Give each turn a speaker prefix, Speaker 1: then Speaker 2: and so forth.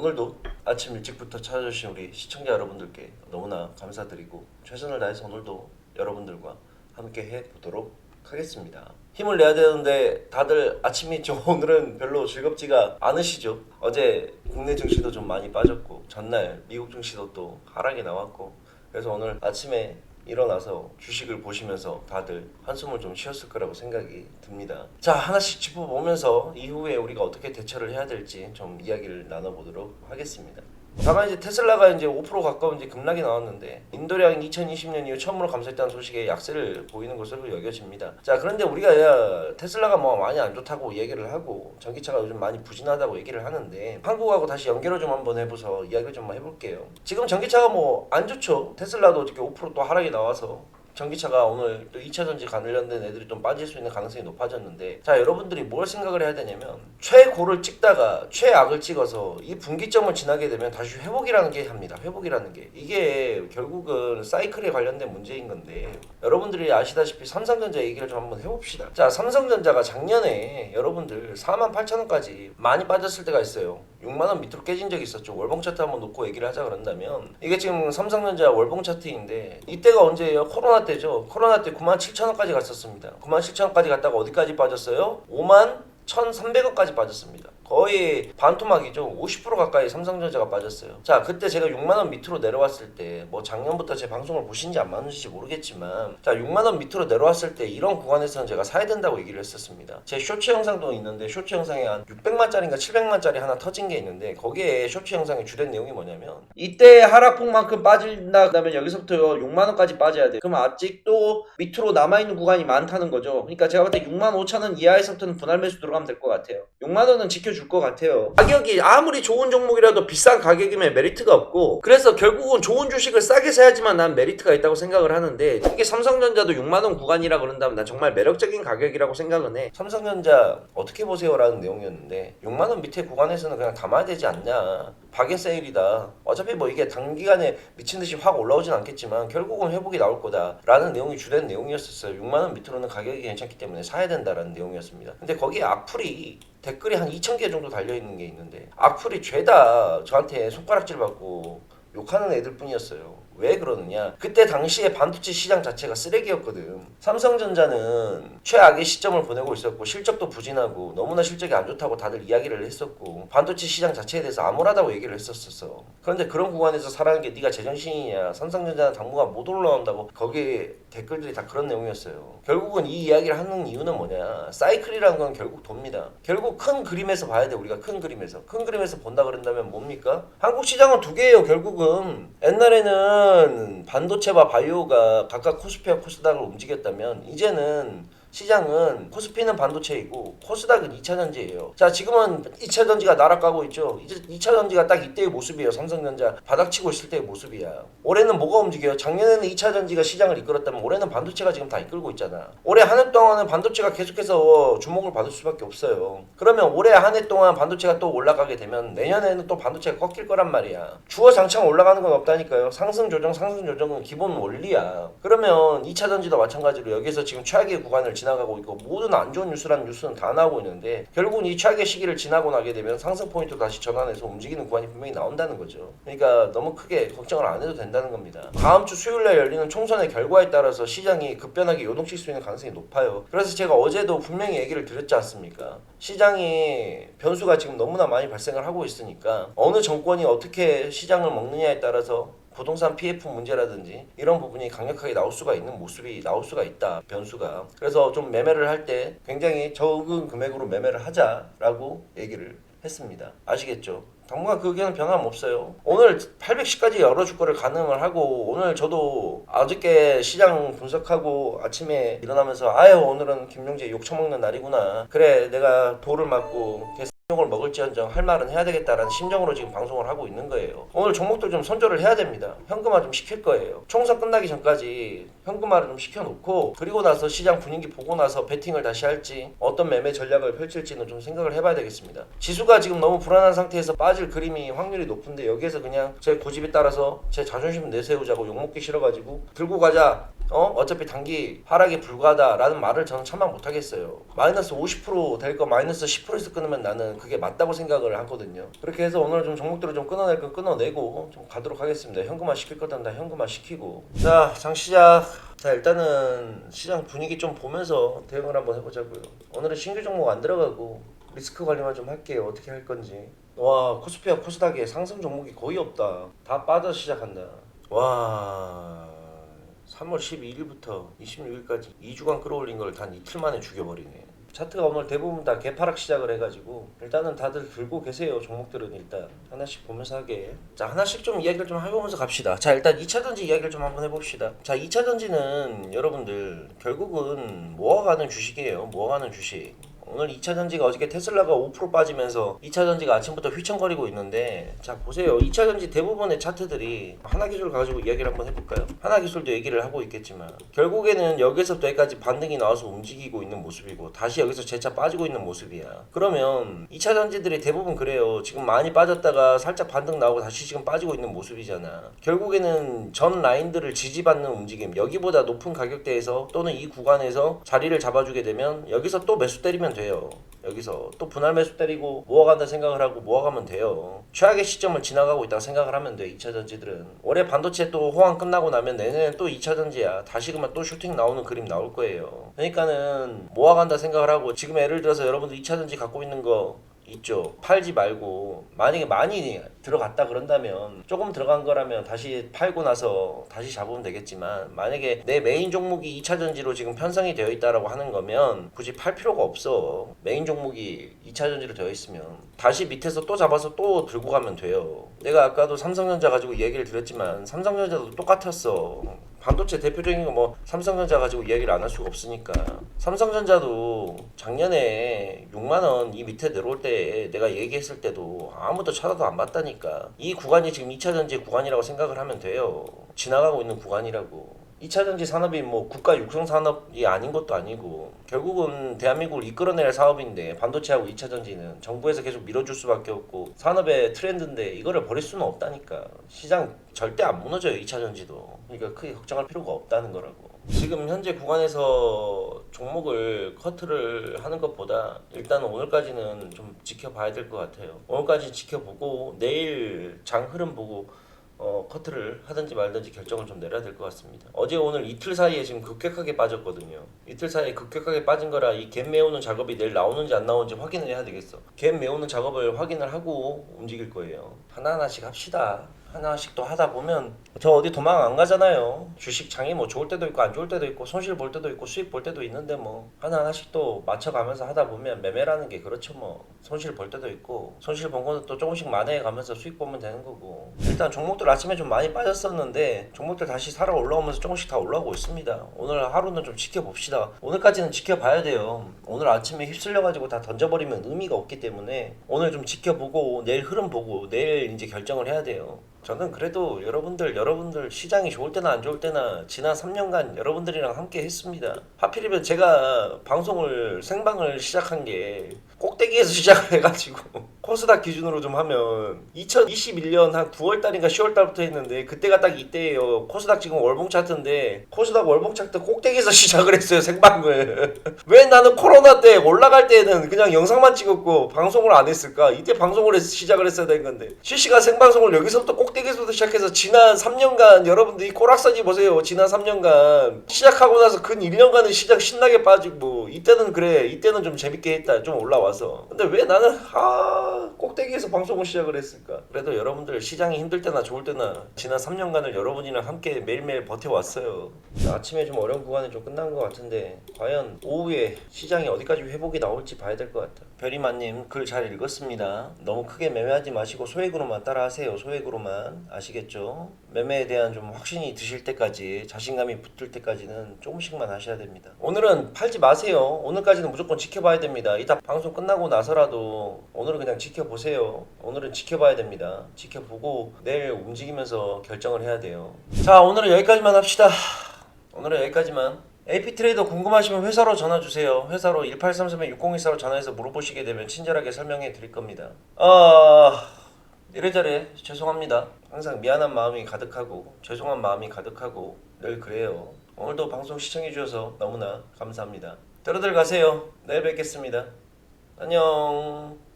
Speaker 1: 오늘도 아침 일찍부터 찾아주신 우리 시청자 여러분들께 너무나 감사드리고 최선을 다해서 오늘도 여러분들과 함께 해보도록 하겠습니다. 힘을 내야 되는데 다들 아침이 좀 오늘은 별로 즐겁지가 않으시죠? 어제 국내 증시도 좀 많이 빠졌고 전날 미국 증시도 또 하락이 나왔고 그래서 오늘 아침에 일어나서 주식을 보시면서 다들 한숨을 좀 쉬었을 거라고 생각이 듭니다. 자, 하나씩 짚어보면서 이후에 우리가 어떻게 대처를 해야 될지 좀 이야기를 나눠보도록 하겠습니다. 다만 이제 테슬라가 이제 5% 가까운 이제 급락이 나왔는데 인도량이 2020년 이후 처음으로 감소했다는 소식에 약세를 보이는 것으로 여겨집니다. 자, 그런데 우리가 테슬라가 뭐 많이 안 좋다고 얘기를 하고 전기차가 요즘 많이 부진하다고 얘기를 하는데 한국하고 다시 연결을 좀 한번 해보서 이야기를 좀 해볼게요. 지금 전기차가 뭐 안 좋죠. 테슬라도 이렇게 5% 또 하락이 나와서 전기차가 오늘 또 2차 전지 관련된 애들이 좀 빠질 수 있는 가능성이 높아졌는데, 자, 여러분들이 뭘 생각을 해야 되냐면 최고를 찍다가 최악을 찍어서 이 분기점을 지나게 되면 다시 회복이라는 게 합니다. 회복이라는 게 이게 결국은 사이클에 관련된 문제인 건데, 여러분들이 아시다시피 삼성전자 얘기를 좀 한번 해봅시다. 자, 삼성전자가 작년에 여러분들 48,000원까지 많이 빠졌을 때가 있어요. 6만원 밑으로 깨진 적이 있었죠. 월봉 차트 한번 놓고 얘기를 하자 그런다면 이게 지금 삼성전자 월봉 차트인데 이때가 언제예요? 코로나 때죠. 코로나 때 97,000원까지 갔었습니다. 97,000원까지 갔다가 어디까지 빠졌어요? 51,300원까지 빠졌습니다. 거의 반토막이죠. 50% 가까이 삼성전자가 빠졌어요. 자, 그때 제가 6만원 밑으로 내려왔을 때 뭐 작년부터 제 방송을 보신지 안 봤는지 모르겠지만, 자, 6만원 밑으로 내려왔을 때 이런 구간에서는 제가 사야 된다고 얘기를 했었습니다. 제 쇼츠 영상도 있는데 쇼츠 영상에 한 600만짜리인가 700만짜리 하나 터진 게 있는데 거기에 쇼츠 영상의 주된 내용이 뭐냐면 이때 하락폭만큼 빠진다 그러면 여기서부터 6만원까지 빠져야 돼. 그럼 아직도 밑으로 남아있는 구간이 많다는 거죠. 그러니까 제가 볼 때 65,000원 이하에서부터는 분할 매수 들어가면 될 것 같아요. 6만원은 지켜줄 것 같아요. 가격이 아무리 좋은 종목이라도 비싼 가격이면 메리트가 없고, 그래서 결국은 좋은 주식을 싸게 사야지만 난 메리트가 있다고 생각을 하는데, 이게 삼성전자도 6만원 구간이라 그런다면 난 정말 매력적인 가격이라고 생각은 해. 삼성전자 어떻게 보세요? 라는 내용이었는데 6만원 밑에 구간에서는 그냥 담아야 되지 않냐, 박인 세일이다, 어차피 뭐 이게 단기간에 미친듯이 확 올라오진 않겠지만 결국은 회복이 나올 거다 라는 내용이 주된 내용이었었어요. 6만원 밑으로는 가격이 괜찮기 때문에 사야 된다라는 내용이었습니다. 근데 거기에 악플이 댓글이 한 2,000개 정도 달려있는 게 있는데 악플이 죄다 저한테 손가락질 받고 욕하는 애들 뿐이었어요. 왜 그러느냐, 그때 당시에 반도체 시장 자체가 쓰레기였거든. 삼성전자는 최악의 시점을 보내고 있었고 실적도 부진하고 너무나 실적이 안 좋다고 다들 이야기를 했었고 반도체 시장 자체에 대해서 암울하다고 얘기를 했었어. 그런데 그런 구간에서 사라는 게 네가 제정신이냐, 삼성전자는 당분간 못 올라온다고, 거기에 댓글들이 다 그런 내용이었어요. 결국은 이 이야기를 하는 이유는 뭐냐, 사이클이라는 건 결국 돕니다. 결국 큰 그림에서 봐야 돼. 우리가 큰 그림에서 본다 그런다면 뭡니까? 한국 시장은 두 개예요. 결국은 옛날에는 반도체와 바이오가 각각 코스피와 코스닥을 움직였다면 이제는 시장은 코스피는 반도체이고 코스닥은 2차전지예요. 자, 지금은 2차전지가 날아가고 있죠. 이제 2차전지가 딱 이때의 모습이에요. 삼성전자 바닥치고 있을 때의 모습이야. 올해는 뭐가 움직여요? 작년에는 2차전지가 시장을 이끌었다면 올해는 반도체가 지금 다 이끌고 있잖아. 올해 한 해 동안은 반도체가 계속해서 주목을 받을 수밖에 없어요. 그러면 올해 한 해 동안 반도체가 또 올라가게 되면 내년에는 또 반도체가 꺾일 거란 말이야. 주어장창 올라가는 건 없다니까요. 상승 조정은 기본 원리야. 그러면 2차전지도 마찬가지로 여기서 지금 최악의 구간을 지나가고 있고 모든 안 좋은 뉴스라는 뉴스는 다 나오고 있는데 결국은 이 최악의 시기를 지나고 나게 되면 상승 포인트로 다시 전환해서 움직이는 구간이 분명히 나온다는 거죠. 그러니까 너무 크게 걱정을 안 해도 된다는 겁니다. 다음 주 수요일날 열리는 총선의 결과에 따라서 시장이 급변하게 요동칠 수 있는 가능성이 높아요. 그래서 제가 어제도 분명히 얘기를 드렸지 않습니까? 시장이 변수가 지금 너무나 많이 발생을 하고 있으니까 어느 정권이 어떻게 시장을 먹느냐에 따라서 부동산 PF 문제라든지 이런 부분이 강력하게 나올 수가 있는 모습이 나올 수가 있다, 변수가. 그래서 좀 매매를 할 때 굉장히 적은 금액으로 매매를 하자라고 얘기를 했습니다. 아시겠죠? 당분간 그 의견은 변함없어요. 오늘 810까지 열어줄 거를 가늠을 하고, 오늘 저도 어저께 시장 분석하고 아침에 일어나면서 아유 오늘은 김용재 욕 처먹는 날이구나, 그래 내가 돌을 맞고 욕을 먹을지언정 할 말은 해야 되겠다라는 심정으로 지금 방송을 하고 있는 거예요. 오늘 종목들 좀 선조를 해야 됩니다. 현금화 좀 시킬 거예요. 총선 끝나기 전까지 현금화를 좀 시켜놓고 그리고 나서 시장 분위기 보고 나서 베팅을 다시 할지 어떤 매매 전략을 펼칠지는 좀 생각을 해봐야 되겠습니다. 지수가 지금 너무 불안한 상태에서 빠질 그림이 확률이 높은데 여기에서 그냥 제 고집에 따라서 제 자존심 내세우자고 욕먹기 싫어가지고 들고 가자, 어차피 단기 하락이 불가하다라는 말을 저는 참아 못하겠어요. 마이너스 50% 될 거 마이너스 10%에서 끊으면 나는 그게 맞다고 생각을 하거든요. 그렇게 해서 오늘 좀 종목들을 좀 끊어낼 건 끊어내고 좀 가도록 하겠습니다. 현금화 시킬 거든 다 현금화 시키고. 자, 장시작. 자, 일단은 시장 분위기 좀 보면서 대응을 한번 해보자고요. 오늘은 신규 종목 안 들어가고 리스크 관리만 좀 할게요. 어떻게 할 건지. 와, 코스피와 코스닥에 상승 종목이 거의 없다. 다 빠져 시작한다. 와, 3월 12일부터 26일까지 2주간 끌어올린 걸 단 이틀 만에 죽여버리네. 차트가 오늘 대부분 다 개파락 시작을 해가지고 일단은 다들 들고 계세요. 종목들은 일단 하나씩 보면서 하게. 자, 하나씩 좀 이야기를 좀 해보면서 갑시다. 자, 일단 2차전지 이야기를 좀 한번 해봅시다. 자, 2차전지는 여러분들 결국은 모아가는 주식이에요. 모아가는 주식. 오늘 2차전지가 어저께 테슬라가 5% 빠지면서 2차전지가 아침부터 휘청거리고 있는데, 자 보세요. 2차전지 대부분의 차트들이 하나기술 가지고 이야기를 한번 해볼까요? 하나기술도 얘기를 하고 있겠지만 결국에는 여기서부터 여기까지 반등이 나와서 움직이고 있는 모습이고 다시 여기서 재차 빠지고 있는 모습이야. 그러면 2차전지들이 대부분 그래요. 지금 많이 빠졌다가 살짝 반등 나오고 다시 지금 빠지고 있는 모습이잖아. 결국에는 전 라인들을 지지받는 움직임, 여기보다 높은 가격대에서 또는 이 구간에서 자리를 잡아주게 되면 여기서 또 매수 때리면 돼요. 여기서 또 분할 매수 때리고 모아간다 생각을 하고 모아가면 돼요. 최악의 시점을 지나가고 있다고 생각을 하면 돼. 2차전지들은 올해 반도체 또 호황 끝나고 나면 내년엔 또 2차전지야. 다시 그러면 또 슈팅 나오는 그림 나올 거예요. 그러니까는 모아간다 생각을 하고, 지금 예를 들어서 여러분들 2차전지 갖고 있는 거 있죠. 팔지 말고, 만약에 많이 들어갔다 그런다면, 조금 들어간 거라면 다시 팔고 나서 다시 잡으면 되겠지만, 만약에 내 메인 종목이 2차전지로 지금 편성이 되어 있다라고 하는 거면 굳이 팔 필요가 없어. 메인 종목이 2차전지로 되어 있으면 다시 밑에서 또 잡아서 또 들고 가면 돼요. 내가 아까도 삼성전자 가지고 얘기를 드렸지만 삼성전자도 똑같았어. 반도체 대표적인 거 뭐 삼성전자 가지고 이야기를 안 할 수가 없으니까. 삼성전자도 작년에 6만원 이 밑에 내려올 때 내가 얘기했을 때도 아무도 쳐다도 안 봤다니까. 이 구간이 지금 2차전지 구간이라고 생각을 하면 돼요. 지나가고 있는 구간이라고. 2차전지 산업이 뭐 국가 육성 산업이 아닌 것도 아니고 결국은 대한민국을 이끌어낼 사업인데, 반도체하고 2차전지는 정부에서 계속 밀어줄 수밖에 없고 산업의 트렌드인데 이거를 버릴 수는 없다니까. 시장 절대 안 무너져요 2차전지도. 그러니까 크게 걱정할 필요가 없다는 거라고. 지금 현재 구간에서 종목을 커트를 하는 것보다 일단 오늘까지는 좀 지켜봐야 될 것 같아요. 오늘까지 지켜보고 내일 장 흐름 보고 커트를 하든지 말든지 결정을 좀 내려야 될 것 같습니다. 어제 오늘 이틀 사이에 지금 급격하게 빠졌거든요. 이틀 사이에 급격하게 빠진 거라 이 갭 메우는 작업이 내일 나오는지 안 나오는지 확인을 해야 되겠어. 갭 메우는 작업을 확인을 하고 움직일 거예요. 하나하나씩 합시다. 하나씩 또 하다 보면 저 어디 도망 안 가잖아요. 주식장이 뭐 좋을 때도 있고 안 좋을 때도 있고 손실 볼 때도 있고 수익 볼 때도 있는데 뭐 하나하나씩 또 맞춰가면서 하다 보면 매매라는 게 그렇죠. 뭐 손실 볼 때도 있고 손실 본 거는 또 조금씩 만회해 가면서 수익 보면 되는 거고. 일단 종목들 아침에 좀 많이 빠졌었는데 종목들 다시 살아 올라오면서 조금씩 다 올라오고 있습니다. 오늘 하루는 좀 지켜봅시다. 오늘까지는 지켜봐야 돼요. 오늘 아침에 휩쓸려가지고 다 던져버리면 의미가 없기 때문에 오늘 좀 지켜보고 내일 흐름 보고 내일 이제 결정을 해야 돼요. 저는 그래도 여러분들 시장이 좋을 때나 안 좋을 때나 지난 3년간 여러분들이랑 함께 했습니다. 하필이면 제가 생방을 시작한 게 꼭대기에서 시작을 해가지고 코스닥 기준으로 좀 하면 2021년 한 9월달인가 10월달부터 했는데 그때가 딱 이때예요. 코스닥 지금 월봉 차트인데 코스닥 월봉 차트 꼭대기에서 시작을 했어요. 생방을. 왜 나는 코로나 때 올라갈 때는 그냥 영상만 찍었고 방송을 안 했을까? 이때 방송을 시작을 했어야 되는 건데 실시간 생방송을 여기서부터 꼭대기에서부터 시작해서 지난 3년간 여러분들이 꼬락서지 보세요. 지난 3년간 시작하고 나서 근 1년간은 시장 신나게 빠지고 이때는 그래, 이때는 좀 재밌게 했다, 좀 올라와서. 근데 왜 나는 꼭대기에서 방송을 시작을 했을까? 그래도 여러분들 시장이 힘들 때나 좋을 때나 지난 3년간을 여러분이랑 함께 매일매일 버텨왔어요. 아침에 좀 어려운 구간이 좀 끝난 것 같은데 과연 오후에 시장이 어디까지 회복이 나올지 봐야 될 것 같아. 별이만님 글 잘 읽었습니다. 너무 크게 매매하지 마시고 소액으로만 따라하세요. 소액으로만. 아시겠죠? 매매에 대한 좀 확신이 드실 때까지, 자신감이 붙을 때까지는 조금씩만 하셔야 됩니다. 오늘은 팔지 마세요. 오늘까지는 무조건 지켜봐야 됩니다. 이따 방송 끝나고 나서라도 오늘은 그냥 지켜보세요. 오늘은 지켜봐야 됩니다. 지켜보고 내일 움직이면서 결정을 해야 돼요. 자, 오늘은 여기까지만 합시다. 오늘은 여기까지만. AP트레이더 궁금하시면 회사로 전화주세요. 회사로 1833-6014로 전화해서 물어보시게 되면 친절하게 설명해 드릴 겁니다. 이래저래 죄송합니다. 항상 미안한 마음이 가득하고 죄송한 마음이 가득하고 늘 그래요. 오늘도 방송 시청해 주셔서 너무나 감사합니다. 들어들 가세요. 내일 뵙겠습니다. 안녕.